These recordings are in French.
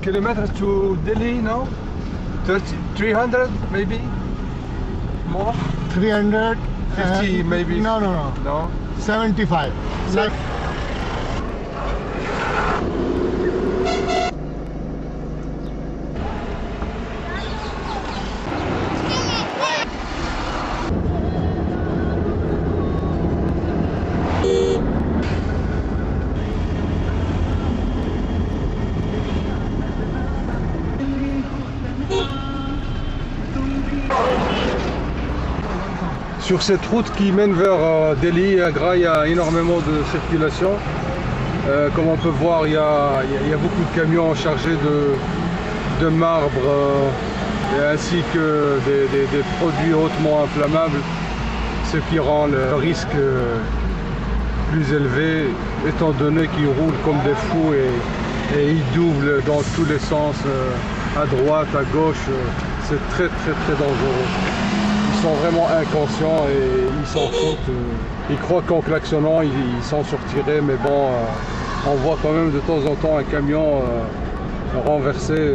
kilometers to Delhi now? 300 maybe? More? 300. 50 maybe? No. No? 75. Like, Sur cette route qui mène vers Delhi, Agra, il y a énormément de circulation. Comme on peut voir, il y a beaucoup de camions chargés de marbre ainsi que des produits hautement inflammables, ce qui rend le risque plus élevé, étant donné qu'ils roulent comme des fous et ils doublent dans tous les sens, à droite, à gauche. C'est très dangereux. Ils sont vraiment inconscients et ils s'en foutent. Ils croient qu'en klaxonnant ils s'en sortiraient, mais bon, on voit quand même de temps en temps un camion renversé.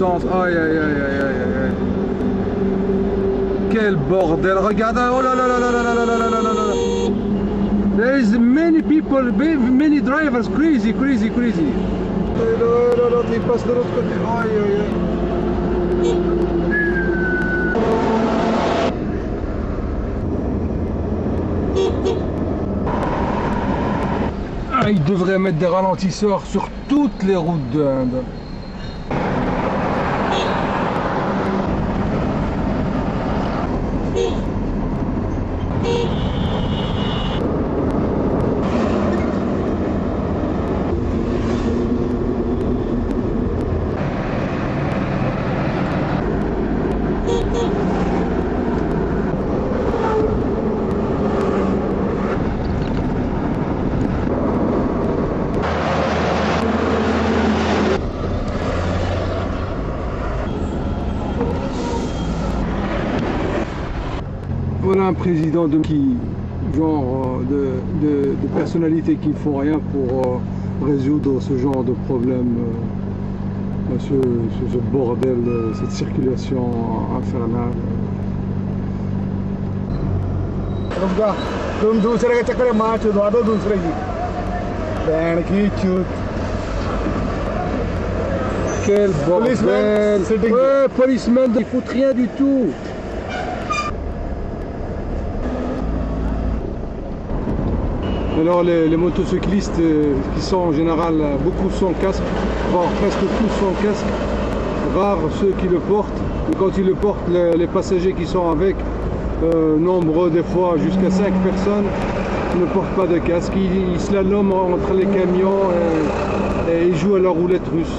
Aïe. Quel bordel, regarde, oh là là. There is many people, many drivers, crazy. L'autre il passe de l'autre côté. Aïe. Il devrait mettre des ralentisseurs sur toutes les routes d'Inde. Voilà un président de personnalité qui ne font rien pour résoudre ce genre de problème, ce bordel, cette circulation infernale. Quel bordel! Ouais, policeman, il ne fout rien du tout! Alors les motocyclistes qui sont en général beaucoup sans casque, voire presque tous sans casque, rares ceux qui le portent. Et quand ils le portent, les passagers qui sont avec, nombreux des fois jusqu'à 5 personnes, ne portent pas de casque. Ils slaloment entre les camions et ils jouent à la roulette russe.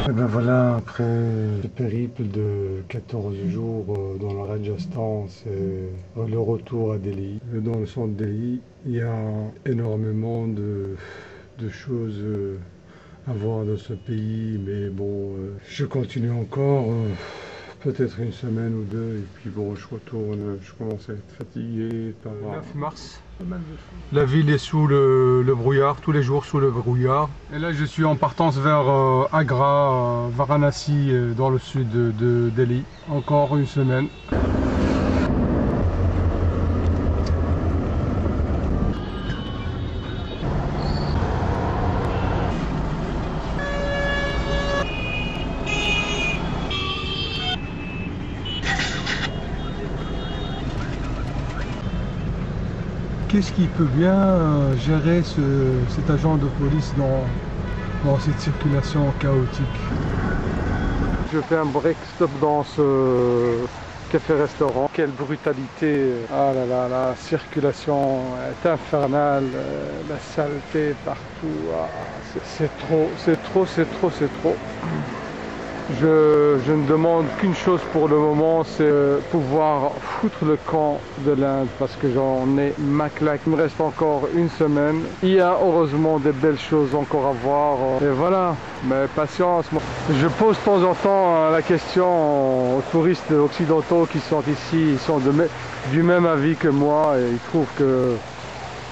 Et ben voilà, après ce périple de 14 jours dans le Rajasthan, c'est le retour à Delhi. Dans le centre de Delhi, il y a énormément de choses à voir dans ce pays, mais bon, je continue encore, peut-être une semaine ou deux, et puis bon, je retourne, je commence à être fatigué. 9 mars. La ville est sous le brouillard, tous les jours sous le brouillard. Et là je suis en partance vers Agra, Varanasi, dans le sud de Delhi. Encore une semaine. Qu'est-ce qui peut bien gérer cet agent de police dans cette circulation chaotique? Je fais un break stop dans ce café-restaurant. Quelle brutalité! Ah là là, la circulation est infernale, la saleté partout. Ah, c'est trop. Je ne demande qu'une chose pour le moment, c'est pouvoir foutre le camp de l'Inde parce que j'en ai ma claque. Il me reste encore une semaine. Il y a heureusement des belles choses encore à voir. Et voilà, mais patience. Je pose de temps en temps la question aux touristes occidentaux qui sont ici. Ils sont du même avis que moi et ils trouvent que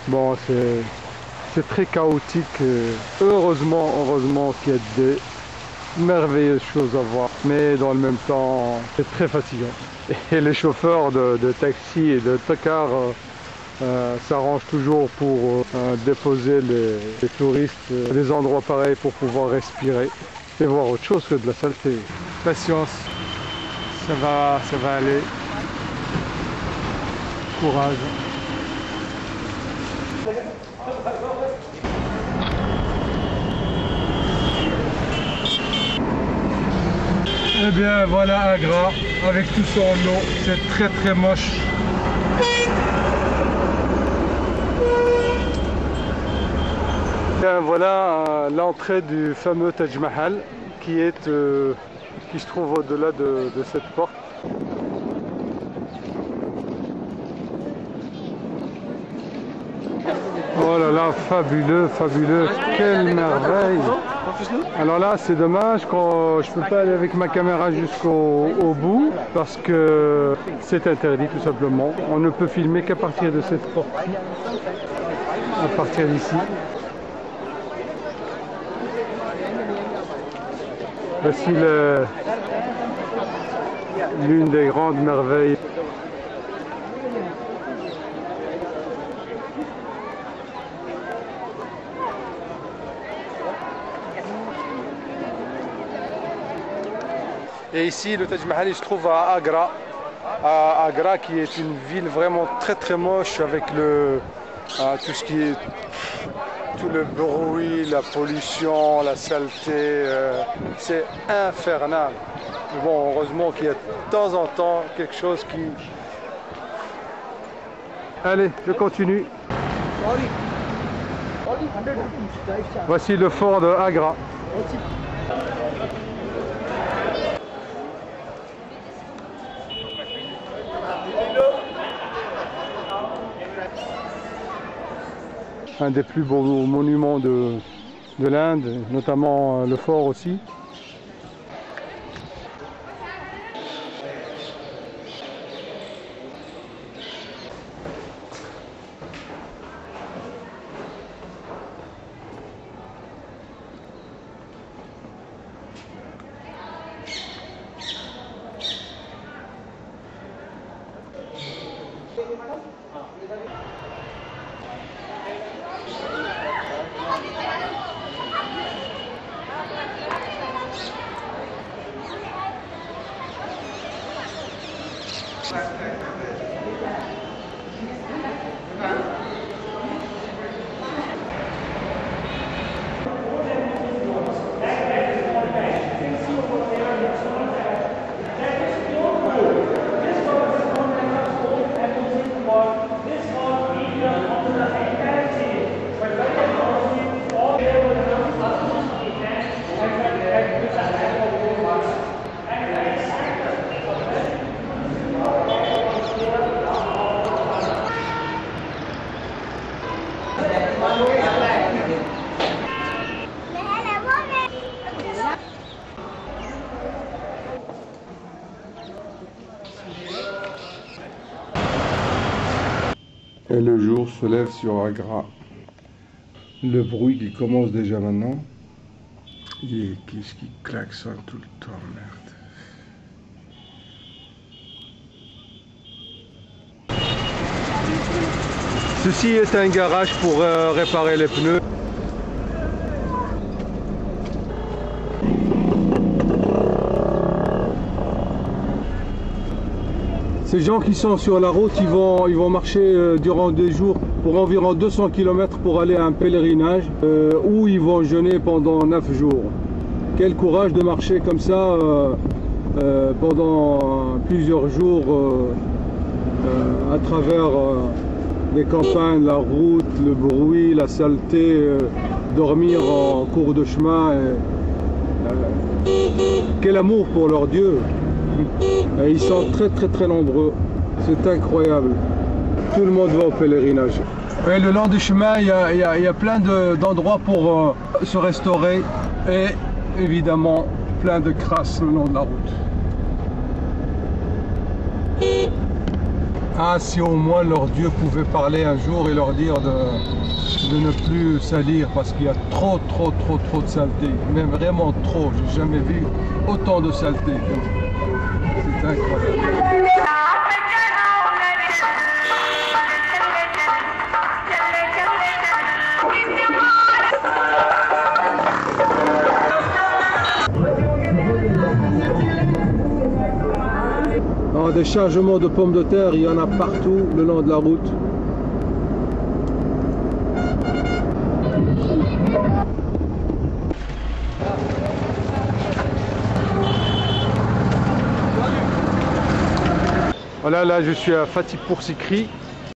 bon, c'est très chaotique. Heureusement qu'il y a des merveilleuses choses à voir, mais dans le même temps c'est très fatigant et les chauffeurs de taxi et de car s'arrangent toujours pour déposer les touristes à des endroits pareils pour pouvoir respirer et voir autre chose que de la saleté. Patience, ça va aller, courage. Eh bien voilà Agra avec tout son eau, c'est très très moche. Bien voilà l'entrée du fameux Taj Mahal qui se trouve au-delà de cette porte. Oh là là, fabuleux, fabuleux, quelle merveille! Alors là, c'est dommage quand je ne peux pas aller avec ma caméra jusqu'au bout parce que c'est interdit tout simplement. On ne peut filmer qu'à partir de cette porte, à partir d'ici. Voici l'une des grandes merveilles. Et ici, le Taj Mahal, il se trouve à Agra. À Agra, qui est une ville vraiment très très moche avec tout ce qui est tout le bruit, la pollution, la saleté. C'est infernal. Mais bon, heureusement qu'il y a de temps en temps quelque chose qui... Allez, je continue. Voici le fort de Agra. Un des plus beaux monuments de l'Inde, notamment le fort aussi. Et le jour se lève sur Agra. Le bruit qui commence déjà maintenant. Et qu'est-ce qui klaxonne tout le temps, merde. Ceci est un garage pour réparer les pneus. Ces gens qui sont sur la route, ils vont marcher durant des jours pour environ 200 km pour aller à un pèlerinage où ils vont jeûner pendant 9 jours. Quel courage de marcher comme ça pendant plusieurs jours à travers les campagnes, la route, le bruit, la saleté, dormir en cours de chemin. Quel amour pour leur Dieu. Et ils sont très très très nombreux. C'est incroyable. Tout le monde va au pèlerinage. Et le long du chemin, il y a plein d'endroits pour se restaurer. Et évidemment, plein de crasses le long de la route. Ah, si au moins leur Dieu pouvait parler un jour et leur dire de ne plus salir parce qu'il y a trop de saleté. Mais vraiment trop. J'ai jamais vu autant de saleté. C'est incroyable. Alors, des chargements de pommes de terre, il y en a partout le long de la route. Voilà, là je suis à Fatih Pour Sikri.